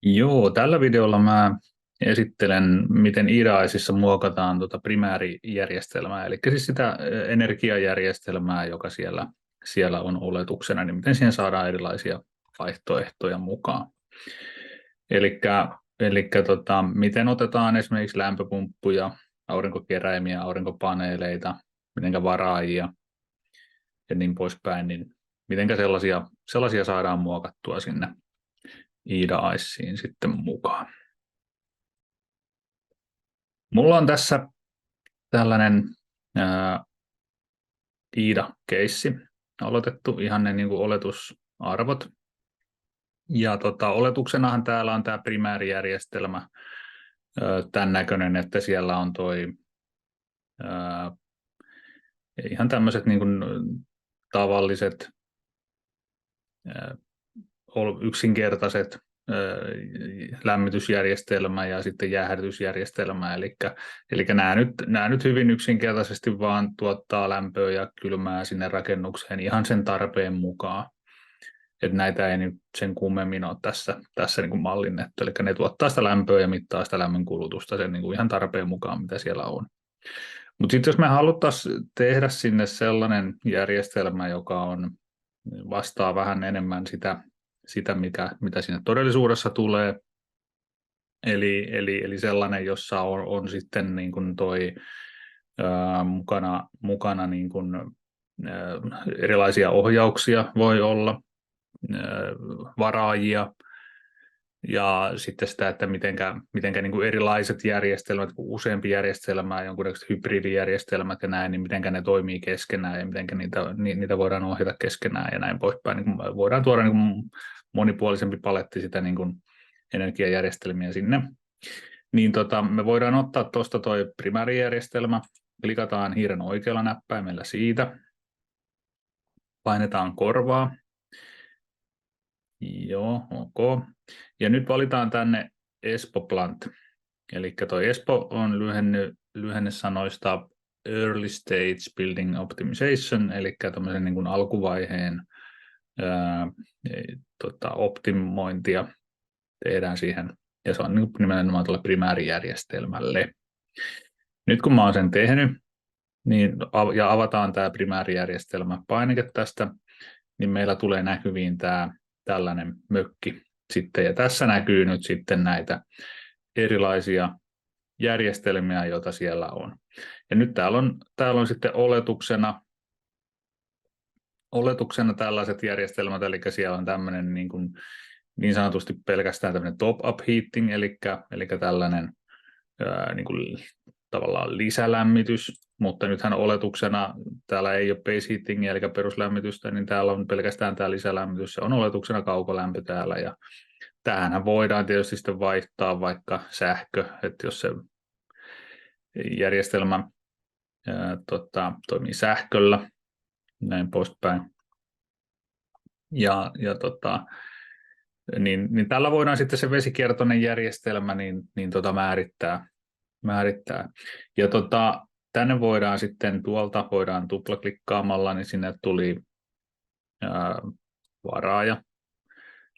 Joo, tällä videolla mä esittelen, miten IDAISissa muokataan primäärijärjestelmää, eli siis sitä energiajärjestelmää, joka siellä on oletuksena, niin miten siihen saadaan erilaisia vaihtoehtoja mukaan. Miten otetaan esimerkiksi lämpöpumppuja, aurinkokeräimiä, aurinkopaneeleita, miten varaajia ja niin poispäin, niin miten sellaisia saadaan muokattua sinne IDAISiin sitten mukaan. Mulla on tässä tällainen IDA-keissi aloitettu, ihan ne niin kuin oletusarvot. Ja oletuksenahan täällä on tämä primäärijärjestelmä tämän näköinen, että siellä on ihan tämmöiset niin kuin tavalliset yksinkertaiset lämmitysjärjestelmä ja sitten jäähdytysjärjestelmä. Eli nämä nyt hyvin yksinkertaisesti vaan tuottaa lämpöä ja kylmää sinne rakennukseen ihan sen tarpeen mukaan. Että näitä ei nyt sen kummemmin ole tässä niin kuin mallinnettu. Eli ne tuottaa sitä lämpöä ja mittaa sitä lämmön kulutusta sen niin kuin ihan tarpeen mukaan, mitä siellä on. Mutta sitten jos me haluttaisiin tehdä sinne sellainen järjestelmä, joka vastaa vähän enemmän sitä mitä siinä todellisuudessa tulee. Eli sellainen, jossa on sitten niin kuin mukana niin kuin, erilaisia ohjauksia voi olla, varaajia ja sitten sitä, että mitenkä niin kuin erilaiset järjestelmät, useampi järjestelmä, jonkunlaiset hybridijärjestelmät ja näin, niin mitenkä ne toimii keskenään ja mitenkä niitä voidaan ohjata keskenään ja näin poispäin. Niin voidaan tuoda niin kuin monipuolisempi paletti sitä niin kuin energiajärjestelmiä sinne. Niin me voidaan ottaa tuosta toi primäärijärjestelmä, klikataan hiiren oikealla näppäimellä siitä, painetaan korvaa. Joo, ok. Ja nyt valitaan tänne Espo Plant. Eli toi Espo on lyhenne sanoista Early Stage Building Optimization, eli tämmöisen niin kuin alkuvaiheen optimointia tehdään siihen, ja se on niin nimenomaan tuolle primäärijärjestelmälle. Nyt kun mä oon sen tehnyt, ja avataan tämä primäärijärjestelmä painike tästä, niin meillä tulee näkyviin tällainen mökki sitten, ja tässä näkyy nyt sitten näitä erilaisia järjestelmiä, joita siellä on. Ja nyt täällä on sitten oletuksena tällaiset järjestelmät, eli siellä on tämmöinen niin sanotusti pelkästään tämmöinen top-up heating, eli tällainen niin kuin tavallaan lisälämmitys, mutta nythän oletuksena täällä ei ole base heatingia, eli peruslämmitystä, niin täällä on pelkästään tämä lisälämmitys, se on oletuksena kaukolämpö täällä, ja tähänhän voidaan tietysti sitten vaihtaa vaikka sähkö, että jos se järjestelmä toimii sähköllä, näin poispäin. Niin tällä voidaan sitten se vesikiertoinen järjestelmä määrittää. Ja tänne voidaan sitten voidaan tuplaklikkaamalla, niin sinne tuli varaaja,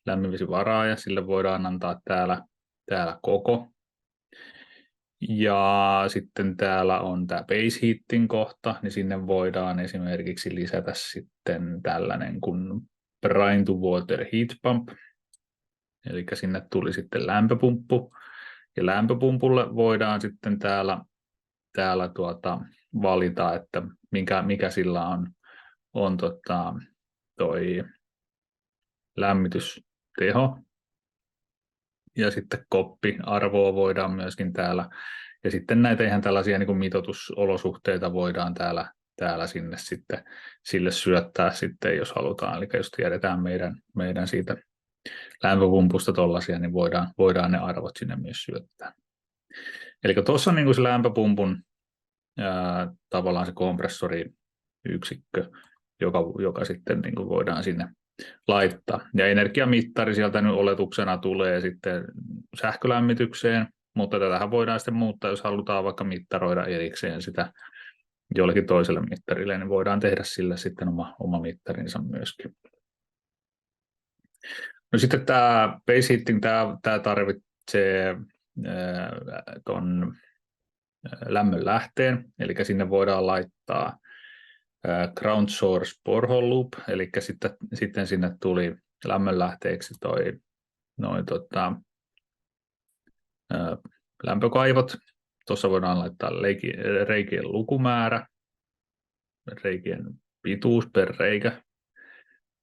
lämminvesivaraaja, sille voidaan antaa täällä koko. Ja sitten täällä on tämä base heating kohta, niin sinne voidaan esimerkiksi lisätä sitten tällainen kuin brine to water heat pump. Eli sinne tuli sitten lämpöpumppu. Ja lämpöpumpulle voidaan sitten täällä valita, että mikä sillä on toi lämmitysteho. Ja sitten koppiarvoa voidaan myöskin täällä. Ja sitten näitä ihan tällaisia niin kuin mitoitusolosuhteita voidaan täällä sinne sitten sille syöttää sitten, jos halutaan. Eli jos tiedetään meidän siitä lämpöpumpusta tollaisia, niin voidaan ne arvot sinne myös syöttää. Eli tuossa on niin kuin se lämpöpumpun tavallaan se kompressoriyksikkö, joka sitten niin kuin voidaan sinne laittaa. Ja energiamittari sieltä nyt oletuksena tulee sitten sähkölämmitykseen, mutta tätähän voidaan sitten muuttaa, jos halutaan vaikka mittaroida erikseen sitä jollekin toiselle mittarille, niin voidaan tehdä sille sitten oma mittarinsa myöskin. No sitten tämä base heating, tämä tarvitsee tuon lämmön lähteen, eli sinne voidaan laittaa ground source borehole loop, eli sitten sinne tuli lämmönlähteeksi lämpökaivot. Tuossa voidaan laittaa reikien lukumäärä, reikien pituus per reikä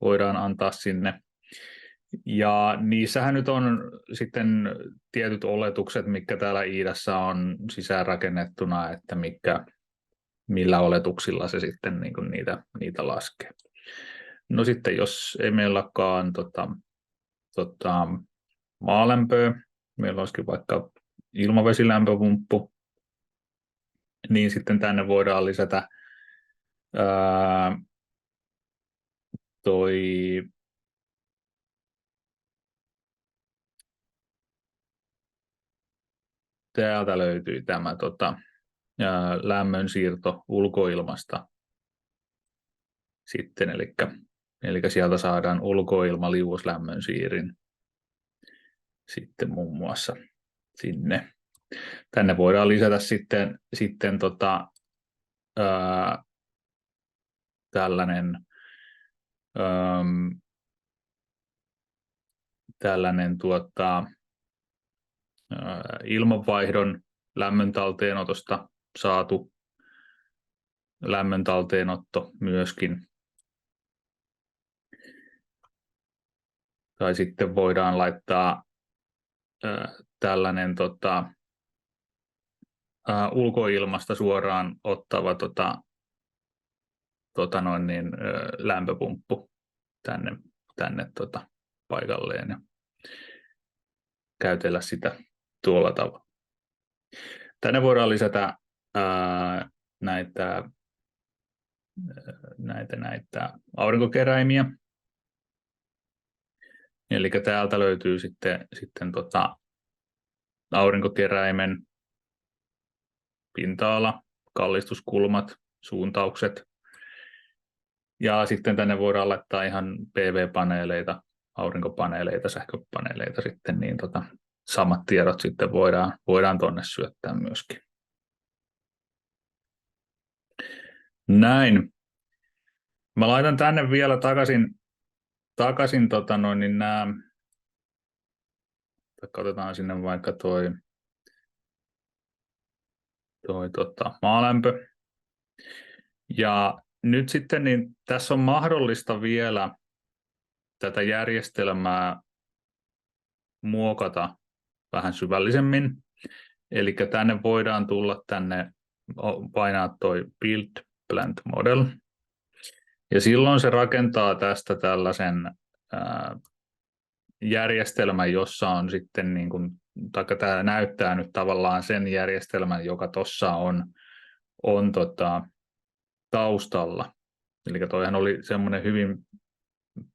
voidaan antaa sinne. Ja niissähän nyt on sitten tietyt oletukset, mitkä täällä IIDassa on sisäänrakennettuna, että millä oletuksilla se sitten niin kuin niitä laskee. No sitten jos ei meillä olekaan maalämpöä, meillä olisikin vaikka ilmavesilämpöpumppu, niin sitten tänne voidaan lisätä täältä löytyy tämä lämmönsiirto ulkoilmasta sitten, eli sieltä saadaan ulkoilmaliuoslämmön siirin sitten muun muassa sinne. Tänne voidaan lisätä sitten tällainen ilmanvaihdon lämmön talteenotosta saatu lämmön talteenotto myöskin. Tai sitten voidaan laittaa tällainen ulkoilmasta suoraan ottava lämpöpumppu tänne paikalleen ja käytellä sitä tuolla tavalla. Tänne voidaan lisätä näitä aurinkokeräimiä. Eli täältä löytyy sitten aurinkokeräimen pinta-ala, kallistuskulmat, suuntaukset. Ja sitten tänne voidaan laittaa ihan PV-paneeleita, aurinkopaneeleita, sähköpaneeleita sitten, niin samat tiedot sitten voidaan tonne syöttää myöskin. Näin. Mä laitan tänne vielä takaisin nämä, otetaan sinne vaikka toi maalämpö. Ja nyt sitten niin tässä on mahdollista vielä tätä järjestelmää muokata vähän syvällisemmin. Eli tänne voidaan tulla painaa toi Build Plant Model. Ja silloin se rakentaa tästä tällaisen järjestelmän, jossa on sitten, tämä näyttää nyt tavallaan sen järjestelmän, joka tuossa on taustalla. Eli toihan oli semmoinen hyvin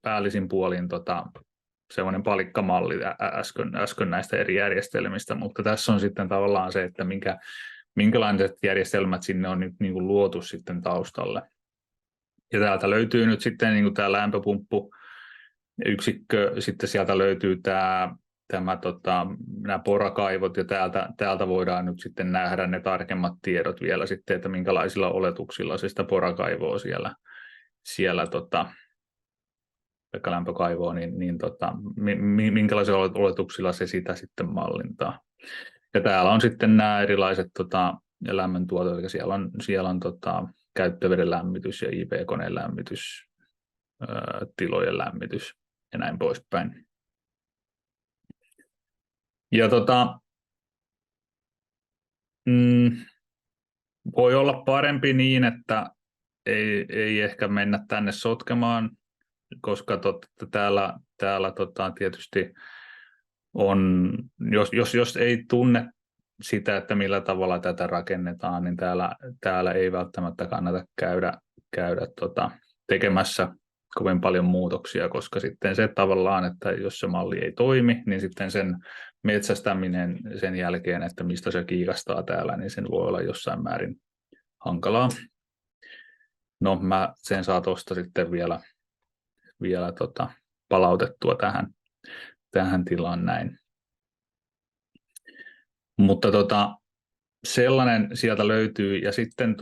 päällisin puolin semmoinen palikkamalli äsken näistä eri järjestelmistä, mutta tässä on sitten tavallaan se, että minkälaiset järjestelmät sinne on nyt luotu sitten taustalle. Ja täältä löytyy nyt sitten tämä lämpöpumppuyksikkö, sitten sieltä löytyy nämä porakaivot, ja täältä voidaan nyt sitten nähdä ne tarkemmat tiedot vielä sitten, että minkälaisilla oletuksilla se sitä porakaivoa siellä vaikka lämpökaivoa, minkälaisilla oletuksilla se sitä sitten mallintaa. Ja täällä on sitten nämä erilaiset lämmöntuotot, eli siellä on käyttöveden lämmitys ja IP-koneen lämmitys, tilojen lämmitys ja näin poispäin. Ja voi olla parempi niin, että ei ehkä mennä tänne sotkemaan, koska täällä tietysti on, jos ei tunne sitä, että millä tavalla tätä rakennetaan, niin täällä ei välttämättä kannata käydä tekemässä kovin paljon muutoksia, koska sitten se tavallaan, että jos se malli ei toimi, niin sitten sen metsästäminen sen jälkeen, että mistä se kiikastaa täällä, niin sen voi olla jossain määrin hankalaa. No, mä sen saa tuosta sitten vielä palautettua tähän tähän tilaan näin. Mutta sellainen sieltä löytyy, ja sitten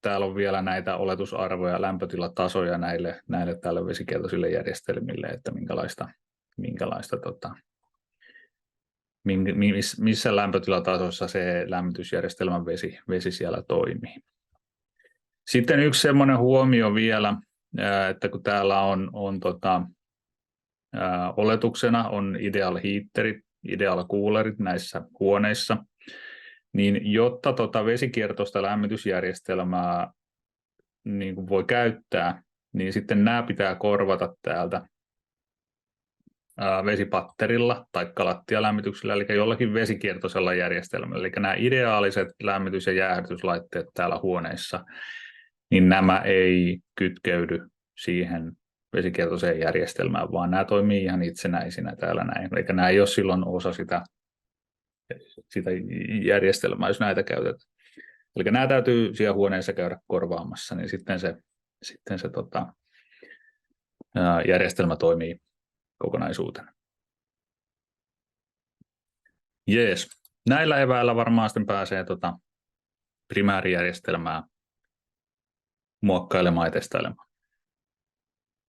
täällä on vielä näitä oletusarvoja, lämpötilatasoja näille tälle vesikeltoisille järjestelmille, että missä lämpötilatasossa se lämmitysjärjestelmän vesi siellä toimii. Sitten yksi semmoinen huomio vielä, että kun täällä on oletuksena on ideal heaterit, ideal coolerit näissä huoneissa, niin jotta vesikiertoista lämmitysjärjestelmää niin kuin voi käyttää, niin sitten nämä pitää korvata täältä vesipatterilla tai lattialämmityksellä, eli jollakin vesikiertoisella järjestelmällä. Eli nämä ideaaliset lämmitys- ja jäähdytyslaitteet täällä huoneissa, niin nämä ei kytkeydy siihen vesikiertoiseen järjestelmään, vaan nämä toimii ihan itsenäisinä täällä näin. Eli nämä ei ole silloin osa sitä järjestelmää, jos näitä käytetään. Eli nämä täytyy siellä huoneessa käydä korvaamassa, niin sitten se järjestelmä toimii kokonaisuutena. Jees. Näillä eväillä varmaan sitten pääsee primäärijärjestelmää muokkailemaan ja testailemaan.